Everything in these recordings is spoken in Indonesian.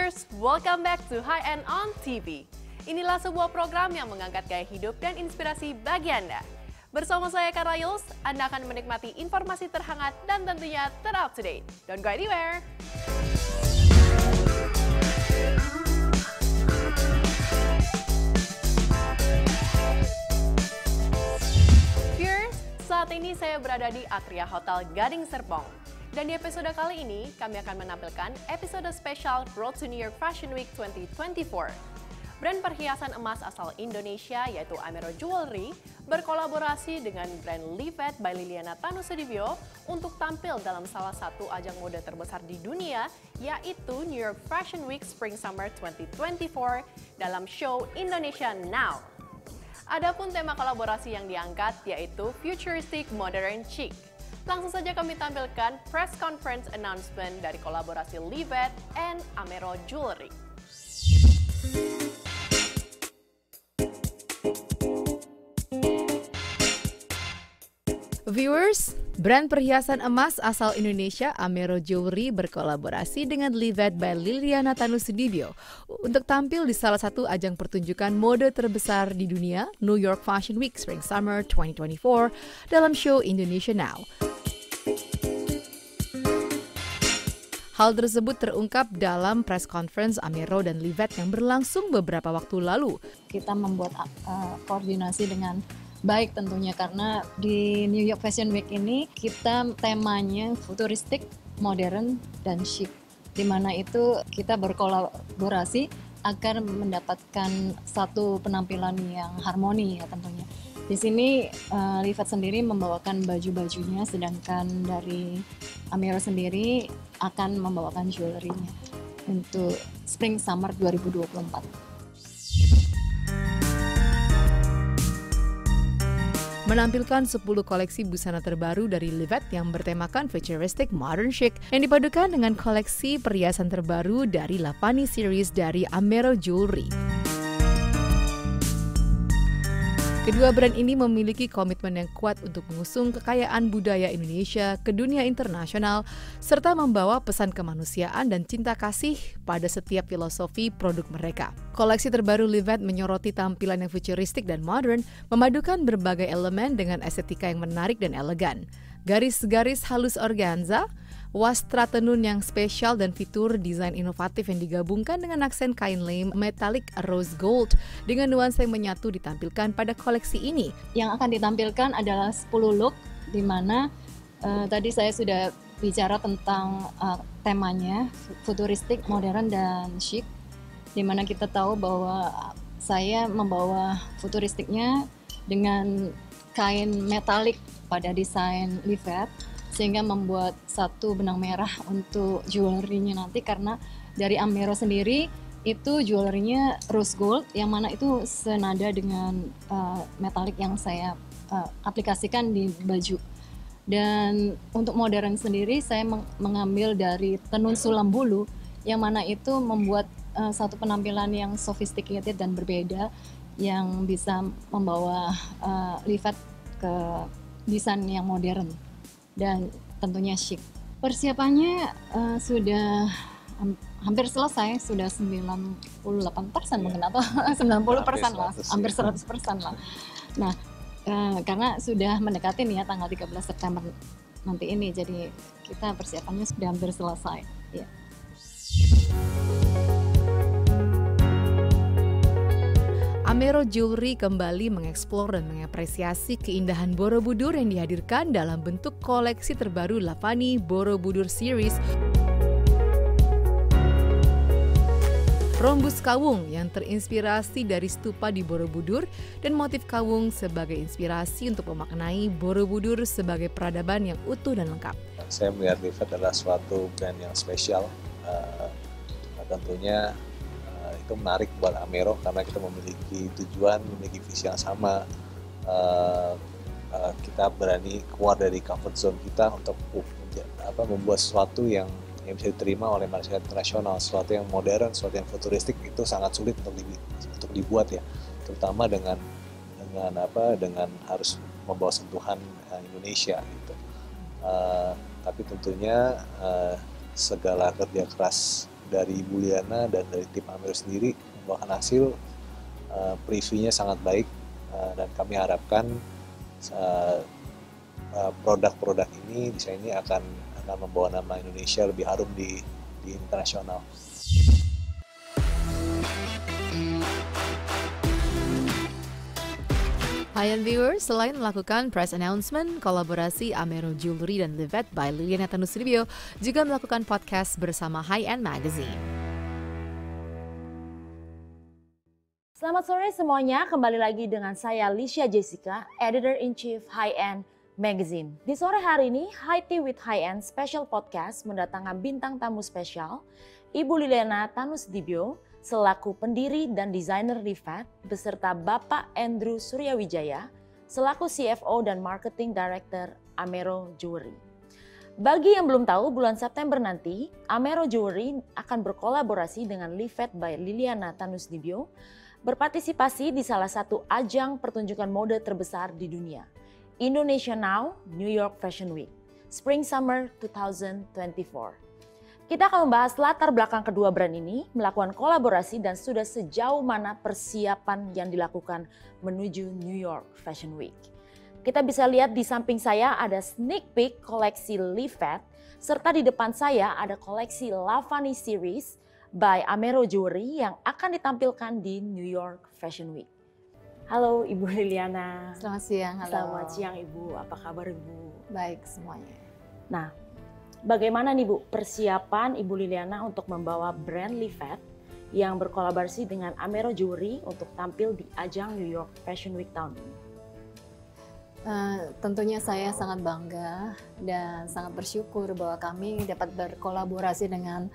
Viewers, welcome back to High End on TV. Inilah sebuah program yang mengangkat gaya hidup dan inspirasi bagi Anda. Bersama saya Karla Yuls, Anda akan menikmati informasi terhangat dan tentunya ter-up to date. Don't go anywhere! Viewers, saat ini saya berada di Atria Hotel Gading Serpong. Dan di episode kali ini, kami akan menampilkan episode spesial Road to New York Fashion Week 2024. Brand perhiasan emas asal Indonesia yaitu Amero Jewelry berkolaborasi dengan brand Livet by Liliana Tanusudibyo untuk tampil dalam salah satu ajang mode terbesar di dunia yaitu New York Fashion Week Spring Summer 2024 dalam show Indonesia Now. Adapun tema kolaborasi yang diangkat yaitu Futuristic Modern Chic. Langsung saja kami tampilkan press conference announcement dari kolaborasi Livet and Amero Jewelry. Viewers, brand perhiasan emas asal Indonesia Amero Jewelry berkolaborasi dengan Livet by Liliana Tanusudibyo untuk tampil di salah satu ajang pertunjukan mode terbesar di dunia, New York Fashion Week Spring Summer 2024 dalam show Indonesia Now. Hal tersebut terungkap dalam press conference Amero dan Livet yang berlangsung beberapa waktu lalu. Kita membuat koordinasi dengan baik tentunya karena di New York Fashion Week ini kita temanya futuristik, modern, dan chic. Di mana itu kita berkolaborasi agar mendapatkan satu penampilan yang harmoni ya tentunya. Di sini Livet sendiri membawakan baju-bajunya, sedangkan dari Amero sendiri akan membawakan jewelry-nya untuk Spring Summer 2024. Menampilkan 10 koleksi busana terbaru dari Livet yang bertemakan futuristic modern chic yang dipadukan dengan koleksi perhiasan terbaru dari Lavani series dari Amero Jewelry. Kedua brand ini memiliki komitmen yang kuat untuk mengusung kekayaan budaya Indonesia ke dunia internasional serta membawa pesan kemanusiaan dan cinta kasih pada setiap filosofi produk mereka. Koleksi terbaru Livet menyoroti tampilan yang futuristik dan modern, memadukan berbagai elemen dengan estetika yang menarik dan elegan. Garis-garis halus organza, wastra tenun yang spesial dan fitur desain inovatif yang digabungkan dengan aksen kain lem metallic rose gold dengan nuansa yang menyatu ditampilkan pada koleksi ini. Yang akan ditampilkan adalah 10 look di mana tadi saya sudah bicara tentang temanya futuristik, modern, dan chic. Di mana kita tahu bahwa saya membawa futuristiknya dengan kain metalik pada desain Livet, sehingga membuat satu benang merah untuk jewelry-nya nanti karena dari Amero sendiri itu jewelry-nya rose gold yang mana itu senada dengan metalik yang saya aplikasikan di baju. Dan untuk modern sendiri saya mengambil dari tenun sulam bulu yang mana itu membuat satu penampilan yang sophisticated dan berbeda yang bisa membawa Livet ke desain yang modern dan tentunya chic. Persiapannya sudah hampir selesai, sudah 98% mungkin atau 90% lah, hampir 100% lah. Nah, karena sudah mendekati nih ya tanggal 13 September nanti ini, jadi kita persiapannya sudah hampir selesai. Ya. Amero Jewelry kembali mengeksplor dan mengapresiasi keindahan Borobudur yang dihadirkan dalam bentuk koleksi terbaru Lavani Borobudur Series. Rombus kawung yang terinspirasi dari stupa di Borobudur dan motif kawung sebagai inspirasi untuk memaknai Borobudur sebagai peradaban yang utuh dan lengkap. Saya melihat Livet adalah suatu brand yang spesial, tentunya itu menarik buat Amero karena kita memiliki tujuan, memiliki visi yang sama. Kita berani keluar dari comfort zone kita untuk membuat sesuatu yang bisa diterima oleh masyarakat internasional, sesuatu yang modern, sesuatu yang futuristik itu sangat sulit untuk dibuat ya, terutama dengan harus membawa sentuhan Indonesia gitu. Tapi tentunya segala kerja keras dari Ibu Liana dan dari tim Amero sendiri membawakan hasil. Previewnya sangat baik, dan kami harapkan produk-produk ini, desain ini akan membawa nama Indonesia lebih harum di internasional. High-end viewers, selain melakukan press announcement, kolaborasi Amero Jewelry dan Livet by Liliana Tanusudibyo juga melakukan podcast bersama High-End Magazine. Selamat sore semuanya, kembali lagi dengan saya Lisha Jessica, Editor-in-Chief High-End Magazine. Di sore hari ini, High Tea with High-End Special Podcast mendatangkan bintang tamu spesial, Ibu Liliana Tanusudibyo, selaku pendiri dan desainer Livet, beserta Bapak Andrew Suryawijaya, selaku CFO dan Marketing Director Amero Jewelry. Bagi yang belum tahu, bulan September nanti, Amero Jewelry akan berkolaborasi dengan Livet by Liliana Tanusudibyo, berpartisipasi di salah satu ajang pertunjukan mode terbesar di dunia, Indonesia Now New York Fashion Week, Spring Summer 2024. Kita akan membahas latar belakang kedua brand ini, melakukan kolaborasi dan sudah sejauh mana persiapan yang dilakukan menuju New York Fashion Week. Kita bisa lihat di samping saya ada sneak peek koleksi Livet, serta di depan saya ada koleksi Lavani Series by Amero Jewelry yang akan ditampilkan di New York Fashion Week. Halo Ibu Liliana. Selamat siang, halo. Selamat siang Ibu, apa kabar Ibu? Baik semuanya. Nah, bagaimana nih Bu persiapan Ibu Liliana untuk membawa brand Livet yang berkolaborasi dengan Amero Jewelry untuk tampil di ajang New York Fashion Week tahun ini? Tentunya saya sangat bangga dan sangat bersyukur bahwa kami dapat berkolaborasi dengan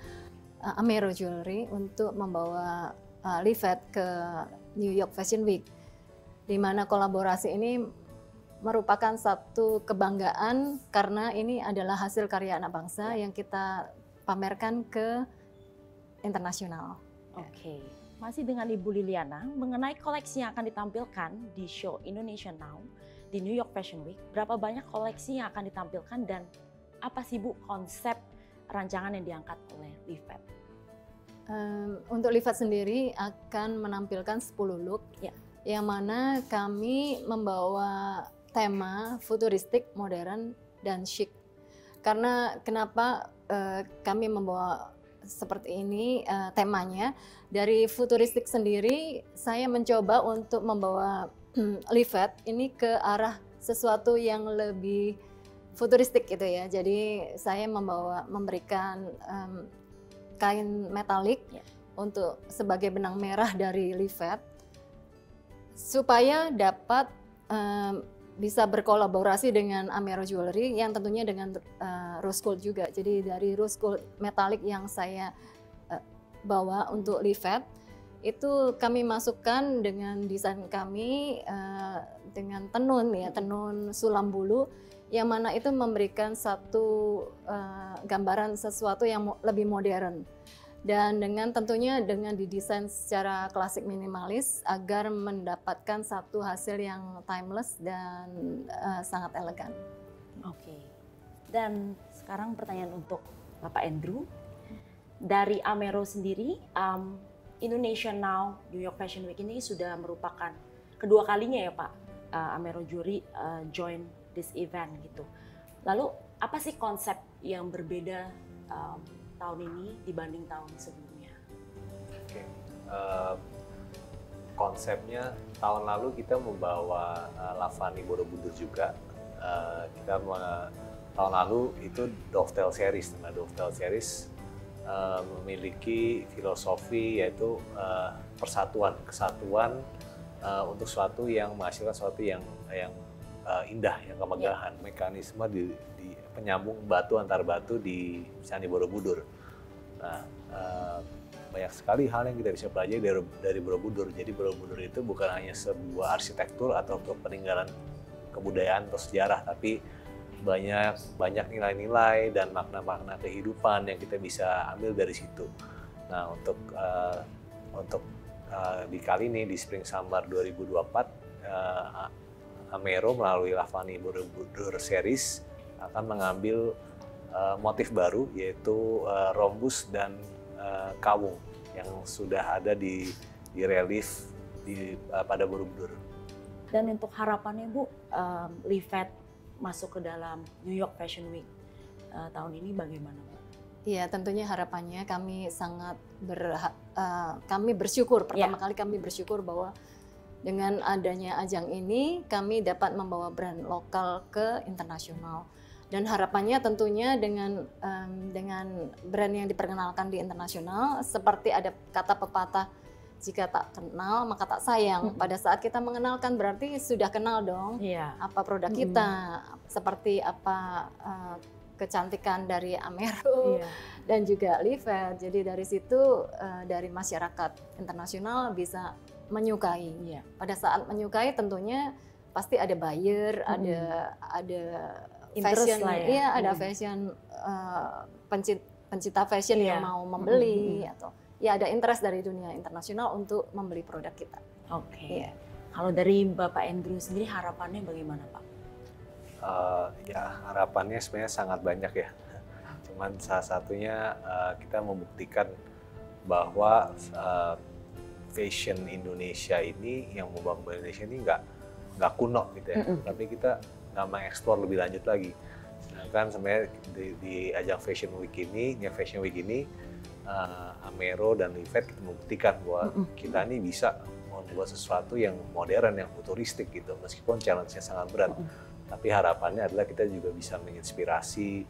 Amero Jewelry untuk membawa Livet ke New York Fashion Week, di mana kolaborasi ini merupakan satu kebanggaan karena ini adalah hasil karya anak bangsa yang kita pamerkan ke internasional. Oke, masih dengan Ibu Liliana mengenai koleksi yang akan ditampilkan di show Indonesia Now di New York Fashion Week. Berapa banyak koleksi yang akan ditampilkan dan apa sih Bu konsep rancangan yang diangkat oleh Livet? Untuk Livet sendiri akan menampilkan 10 look, yang mana kami membawa tema futuristik, modern, dan chic. Karena kenapa kami membawa seperti ini temanya, dari futuristik sendiri saya mencoba untuk membawa Livet ini ke arah sesuatu yang lebih futuristik gitu ya. Jadi saya memberikan kain metalik untuk sebagai benang merah dari Livet supaya dapat bisa berkolaborasi dengan Amero Jewelry yang tentunya dengan rose gold juga. Jadi dari rose gold metalik yang saya bawa untuk Livet itu kami masukkan dengan desain kami dengan tenun ya, tenun sulam bulu, yang mana itu memberikan satu gambaran sesuatu yang lebih modern. Dan tentunya dengan didesain secara klasik minimalis agar mendapatkan satu hasil yang timeless dan sangat elegan. Oke. Dan sekarang pertanyaan untuk Bapak Andrew. Dari Amero sendiri, Indonesia Now New York Fashion Week ini sudah merupakan kedua kalinya ya Pak, Amero Jewelry join this event gitu. Lalu apa sih konsep yang berbeda tahun ini dibanding tahun sebelumnya? Oke. Konsepnya tahun lalu kita membawa Lavani Borobudur juga. Tahun lalu itu Dovetail Series. Nah, Dovetail Series memiliki filosofi yaitu persatuan, kesatuan untuk sesuatu yang menghasilkan sesuatu yang indah, yang kemegahan. Mekanisme di penyambung batu antar batu di Candi Borobudur. Nah, banyak sekali hal yang kita bisa pelajari dari Borobudur. Jadi Borobudur itu bukan hanya sebuah arsitektur atau peninggalan kebudayaan atau sejarah, tapi banyak nilai-nilai dan makna-makna kehidupan yang kita bisa ambil dari situ. Nah, untuk di kali ini di Spring Summer 2024, Amero melalui Lavani Borobudur Series akan mengambil motif baru yaitu rhombus dan kawung yang sudah ada di relief pada Borobudur. Dan untuk harapannya Bu, Livet masuk ke dalam New York Fashion Week tahun ini bagaimana Bu? Iya, tentunya harapannya kami sangat kami bersyukur, pertama kali kami bersyukur bahwa dengan adanya ajang ini kami dapat membawa brand lokal ke internasional. Dan harapannya tentunya dengan brand yang diperkenalkan di internasional, seperti ada kata pepatah, jika tak kenal maka tak sayang. Pada saat kita mengenalkan berarti sudah kenal dong apa produk kita, seperti apa kecantikan dari Amero dan juga Livet. Jadi dari situ dari masyarakat internasional bisa menyukai. Pada saat menyukai tentunya pasti ada buyer, ada fashion, ada fashion pencinta fashion yang mau membeli atau ada interest dari dunia internasional untuk membeli produk kita. Oke. Kalau dari Bapak Andrew sendiri harapannya bagaimana Pak? Harapannya sebenarnya sangat banyak ya. Cuman salah satunya kita membuktikan bahwa fashion Indonesia ini yang membangun Indonesia ini nggak kuno gitu ya. Tapi kita nggak mengeksplor lebih lanjut lagi. Sedangkan sebenarnya di ajang Fashion Week ini, Amero dan Livet kita membuktikan bahwa kita ini bisa membuat sesuatu yang modern, yang futuristik gitu, meskipun challenge-nya sangat berat. Tapi harapannya adalah kita juga bisa menginspirasi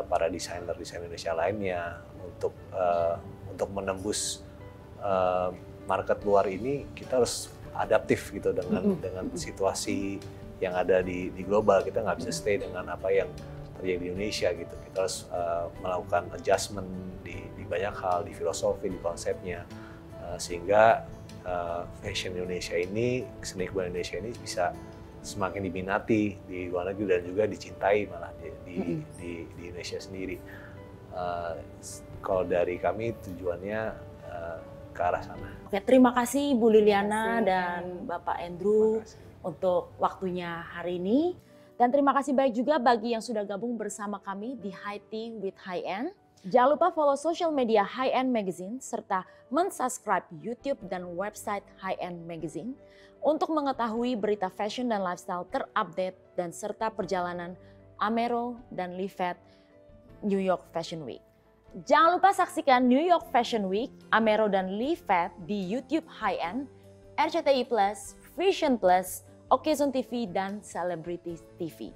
para desainer Indonesia lainnya untuk menembus market luar ini. Kita harus adaptif gitu dengan situasi yang ada di global. Kita nggak bisa stay dengan apa yang terjadi di Indonesia gitu. Kita harus melakukan adjustment di banyak hal, di filosofi, di konsepnya, sehingga fashion Indonesia ini, seni kebudayaan Indonesia ini bisa semakin diminati di luar negeri dan juga dicintai malah di Indonesia sendiri. Kalau dari kami tujuannya ke arah sana. Oke, terima kasih Bu Liliana dan Bapak Andrew untuk waktunya hari ini. Dan terima kasih baik juga bagi yang sudah gabung bersama kami di High Tea with High End. Jangan lupa follow social media High End Magazine serta mensubscribe YouTube dan website High End Magazine untuk mengetahui berita fashion dan lifestyle terupdate dan serta perjalanan Amero dan Livet New York Fashion Week. Jangan lupa saksikan New York Fashion Week, Amero dan Livet di YouTube High End, RCTI Plus, Vision Plus, Occasion TV, dan Celebrity TV.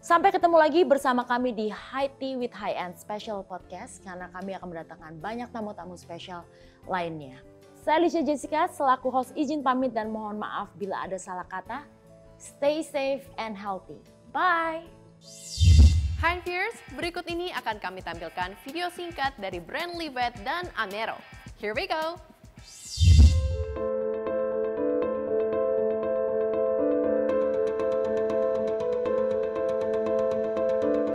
Sampai ketemu lagi bersama kami di High Tea with High End Special Podcast karena kami akan mendatangkan banyak tamu-tamu spesial lainnya. Saya Lisha Jessica selaku host izin pamit dan mohon maaf bila ada salah kata. Stay safe and healthy. Bye! Hi viewers, berikut ini akan kami tampilkan video singkat dari brand Livet dan Amero. Here we go!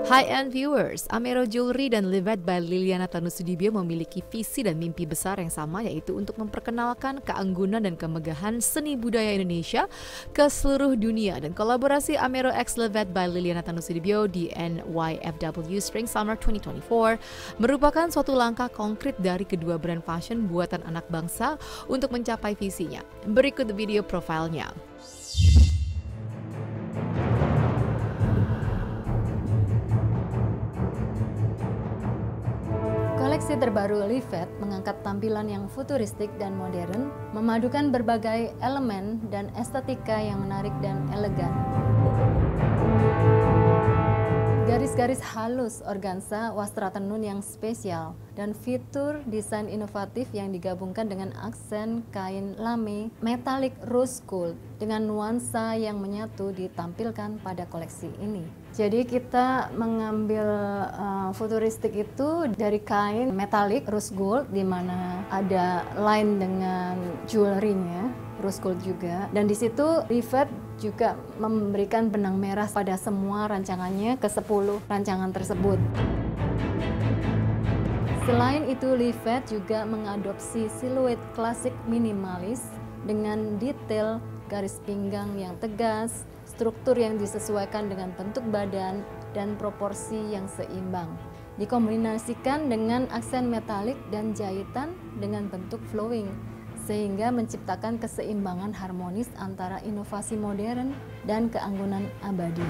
High-end viewers, Amero Jewelry dan Livet by Liliana Tanusudibyo memiliki visi dan mimpi besar yang sama, yaitu untuk memperkenalkan keanggunan dan kemegahan seni budaya Indonesia ke seluruh dunia. Dan kolaborasi Amero x Livet by Liliana Tanusudibyo di NYFW Spring Summer 2024 merupakan suatu langkah konkret dari kedua brand fashion buatan anak bangsa untuk mencapai visinya. Berikut video profilnya. Koleksi terbaru Livet mengangkat tampilan yang futuristik dan modern, memadukan berbagai elemen dan estetika yang menarik dan elegan. Garis-garis halus organza wastra tenun yang spesial dan fitur desain inovatif yang digabungkan dengan aksen kain lame metalik rose gold dengan nuansa yang menyatu ditampilkan pada koleksi ini. Jadi kita mengambil futuristik itu dari kain metalik rose gold di mana ada line dengan jewelry-nya rose gold juga, dan di situ Livet juga memberikan benang merah pada semua rancangannya ke 10 rancangan tersebut. Selain itu, Livet juga mengadopsi siluet klasik minimalis dengan detail garis pinggang yang tegas, struktur yang disesuaikan dengan bentuk badan, dan proporsi yang seimbang. dikombinasikan dengan aksen metalik dan jahitan dengan bentuk flowing, sehingga menciptakan keseimbangan harmonis antara inovasi modern dan keanggunan abadi.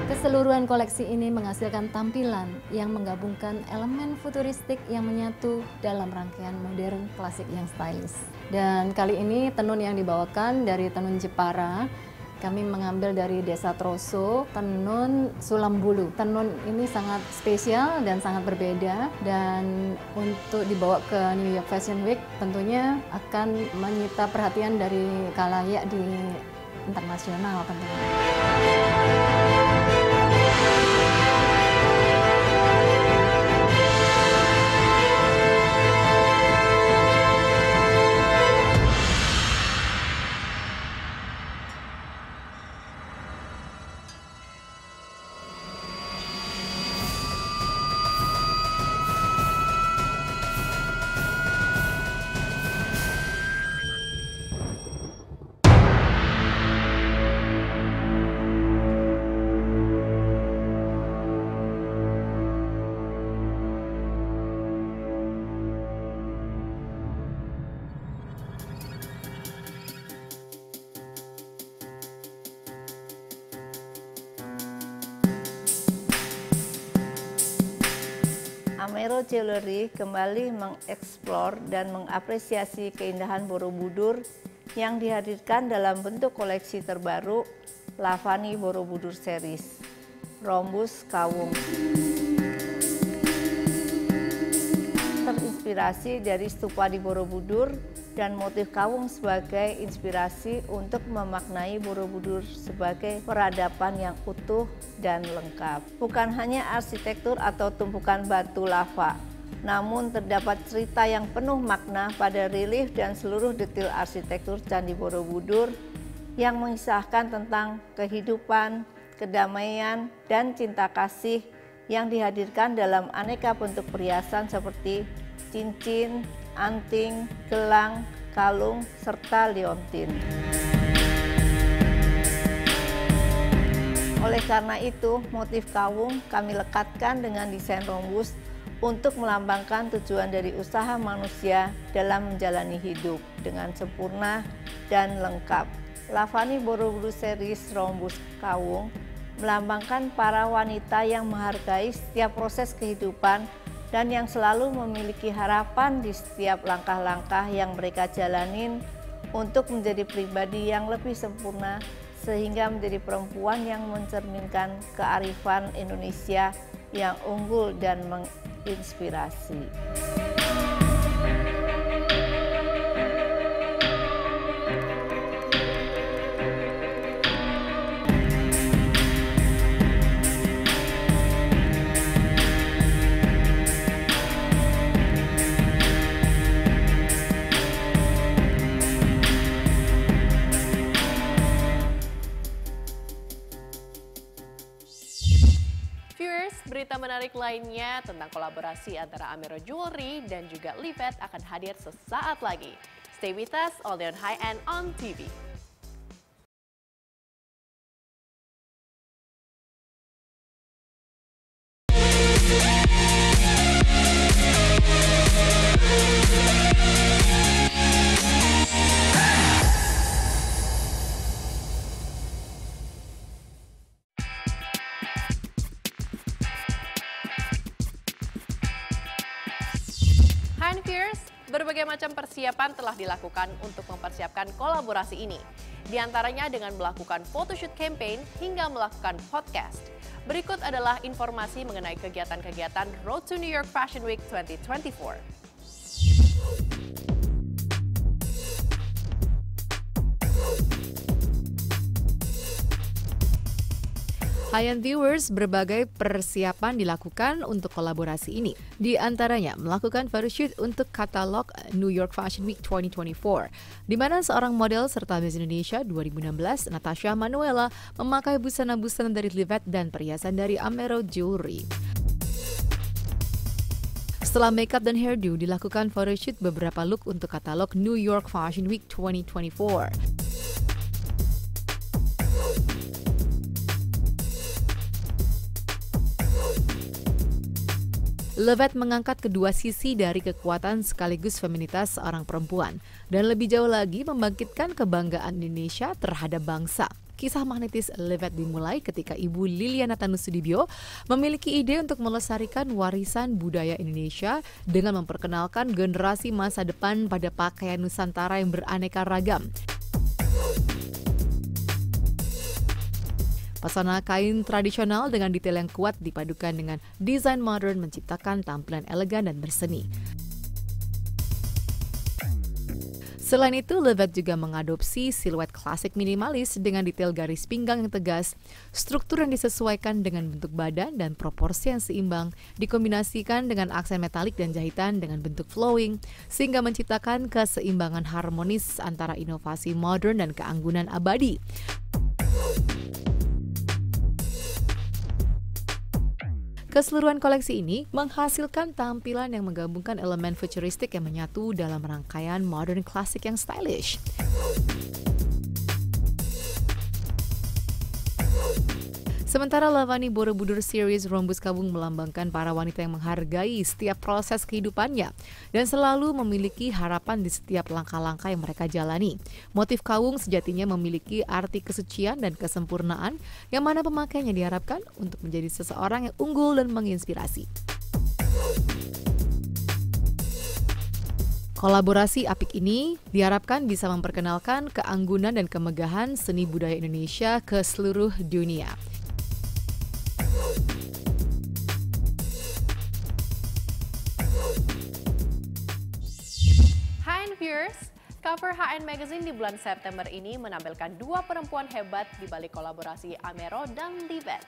Keseluruhan koleksi ini menghasilkan tampilan yang menggabungkan elemen futuristik yang menyatu dalam rangkaian modern klasik yang stylish. Dan kali ini tenun yang dibawakan dari tenun Jepara. Kami mengambil dari Desa Troso, tenun Sulambulu. Tenun ini sangat spesial dan sangat berbeda, dan untuk dibawa ke New York Fashion Week tentunya akan menyita perhatian dari khalayak di internasional tentunya. Amero Jewelry kembali mengeksplor dan mengapresiasi keindahan Borobudur yang dihadirkan dalam bentuk koleksi terbaru Lavani Borobudur Series, Rhombus Kawung. Terinspirasi dari stupa di Borobudur dan motif kawung sebagai inspirasi untuk memaknai Borobudur sebagai peradaban yang utuh dan lengkap. Bukan hanya arsitektur atau tumpukan batu lava, namun terdapat cerita yang penuh makna pada relief dan seluruh detail arsitektur Candi Borobudur yang mengisahkan tentang kehidupan, kedamaian, dan cinta kasih yang dihadirkan dalam aneka bentuk perhiasan seperti cincin, anting, gelang, kalung, serta liontin. Oleh karena itu, motif kawung kami lekatkan dengan desain rhombus untuk melambangkan tujuan dari usaha manusia dalam menjalani hidup dengan sempurna dan lengkap. Lavani Borobudur Series Rhombus Kawung melambangkan para wanita yang menghargai setiap proses kehidupan dan yang selalu memiliki harapan di setiap langkah-langkah yang mereka jalanin untuk menjadi pribadi yang lebih sempurna, sehingga menjadi perempuan yang mencerminkan kearifan Indonesia yang unggul dan menginspirasi. Berita menarik lainnya tentang kolaborasi antara Amero Jewelry dan juga Livet akan hadir sesaat lagi. Stay with us, all day on High End on TV. Hi Viewers, berbagai macam persiapan telah dilakukan untuk mempersiapkan kolaborasi ini. Di antaranya dengan melakukan photoshoot campaign hingga melakukan podcast. Berikut adalah informasi mengenai kegiatan-kegiatan Road to New York Fashion Week 2024. High-end viewers, berbagai persiapan dilakukan untuk kolaborasi ini. Di antaranya melakukan photoshoot untuk katalog New York Fashion Week 2024, di mana seorang model serta Miss Indonesia 2016, Natasha Manuela, memakai busana-busana dari Livet dan perhiasan dari Amero Jewelry. Setelah makeup dan hairdo, dilakukan photoshoot beberapa look untuk katalog New York Fashion Week 2024. Levet mengangkat kedua sisi dari kekuatan sekaligus feminitas seorang perempuan dan lebih jauh lagi membangkitkan kebanggaan Indonesia terhadap bangsa. Kisah magnetis Levet dimulai ketika Ibu Liliana Tanusudibyo memiliki ide untuk melestarikan warisan budaya Indonesia dengan memperkenalkan generasi masa depan pada pakaian Nusantara yang beraneka ragam. Pesona kain tradisional dengan detail yang kuat dipadukan dengan desain modern menciptakan tampilan elegan dan berseni. Selain itu, Levet juga mengadopsi siluet klasik minimalis dengan detail garis pinggang yang tegas, struktur yang disesuaikan dengan bentuk badan dan proporsi yang seimbang, dikombinasikan dengan aksen metalik dan jahitan dengan bentuk flowing, sehingga menciptakan keseimbangan harmonis antara inovasi modern dan keanggunan abadi. Keseluruhan koleksi ini menghasilkan tampilan yang menggabungkan elemen futuristik yang menyatu dalam rangkaian modern klasik yang stylish. Sementara Lavani Borobudur Series Rhombus Kawung melambangkan para wanita yang menghargai setiap proses kehidupannya dan selalu memiliki harapan di setiap langkah-langkah yang mereka jalani. Motif kawung sejatinya memiliki arti kesucian dan kesempurnaan yang mana pemakainya diharapkan untuk menjadi seseorang yang unggul dan menginspirasi. Kolaborasi apik ini diharapkan bisa memperkenalkan keanggunan dan kemegahan seni budaya Indonesia ke seluruh dunia. Viewers, cover HN Magazine di bulan September ini menampilkan dua perempuan hebat di balik kolaborasi Amero dan Livet,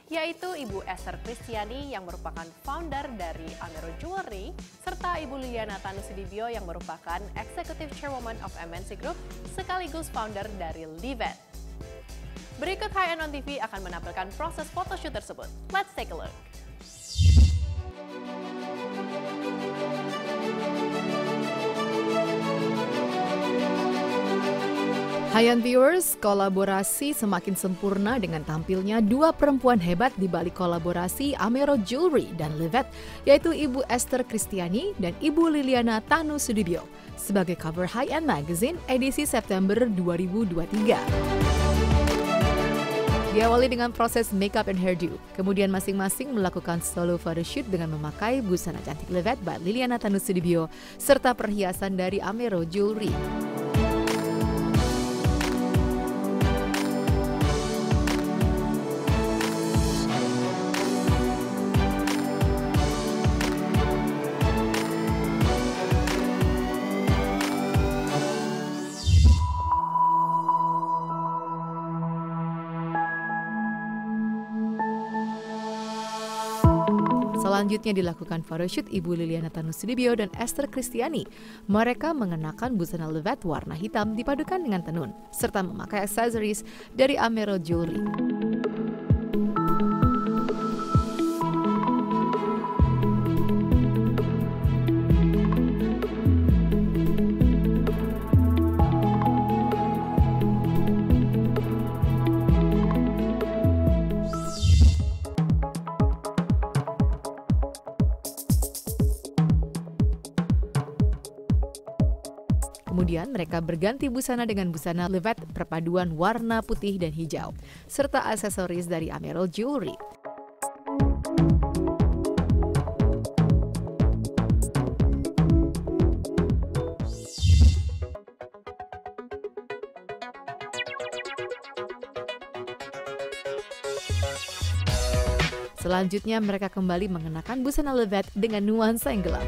yaitu Ibu Esther Kristiani yang merupakan founder dari Amero Jewelry, serta Ibu Liliana Tanusudibyo yang merupakan Executive Chairwoman of MNC Group sekaligus founder dari Livet. Berikut HN on TV akan menampilkan proses photoshoot tersebut. Let's take a look. HN viewers, kolaborasi semakin sempurna dengan tampilnya dua perempuan hebat di balik kolaborasi Amero Jewelry dan Livet, yaitu Ibu Esther Kristiani dan Ibu Liliana Tanusudibyo sebagai cover HN Magazine edisi September 2023. Diawali dengan proses makeup and hairdo, kemudian masing-masing melakukan solo photoshoot dengan memakai busana cantik Livet by Liliana Tanusudibyo serta perhiasan dari Amero Jewelry. Selanjutnya dilakukan photoshoot Ibu Liliana Tanusudibyo dan Esther Kristiani. Mereka mengenakan busana Livet warna hitam dipadukan dengan tenun, serta memakai aksesoris dari Amero Jewelry. Kemudian mereka berganti busana dengan busana Livet perpaduan warna putih dan hijau, serta aksesoris dari Amero Jewelry. Selanjutnya mereka kembali mengenakan busana Livet dengan nuansa yang gelap.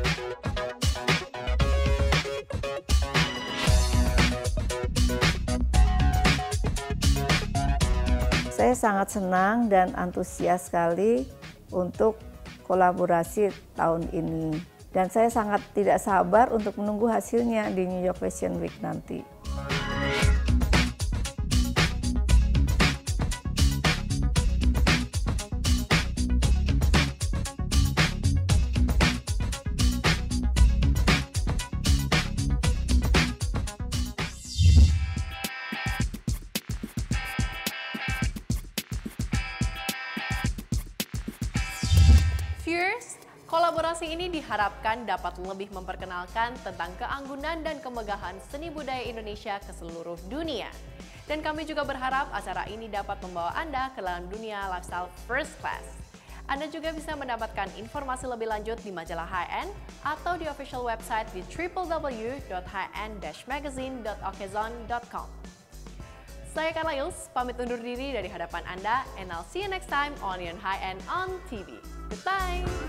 Saya sangat senang dan antusias sekali untuk kolaborasi tahun ini. Dan saya sangat tidak sabar untuk menunggu hasilnya di New York Fashion Week nanti. Viewers, Kolaborasi ini diharapkan dapat lebih memperkenalkan tentang keanggunan dan kemegahan seni budaya Indonesia ke seluruh dunia. Dan kami juga berharap acara ini dapat membawa Anda ke dalam dunia lifestyle first class. Anda juga bisa mendapatkan informasi lebih lanjut di majalah HN atau di official website di www.hn-magazine.okezon.com. Saya Carla Yils, pamit undur diri dari hadapan Anda, and I'll see you next time on High End on TV. Goodbye!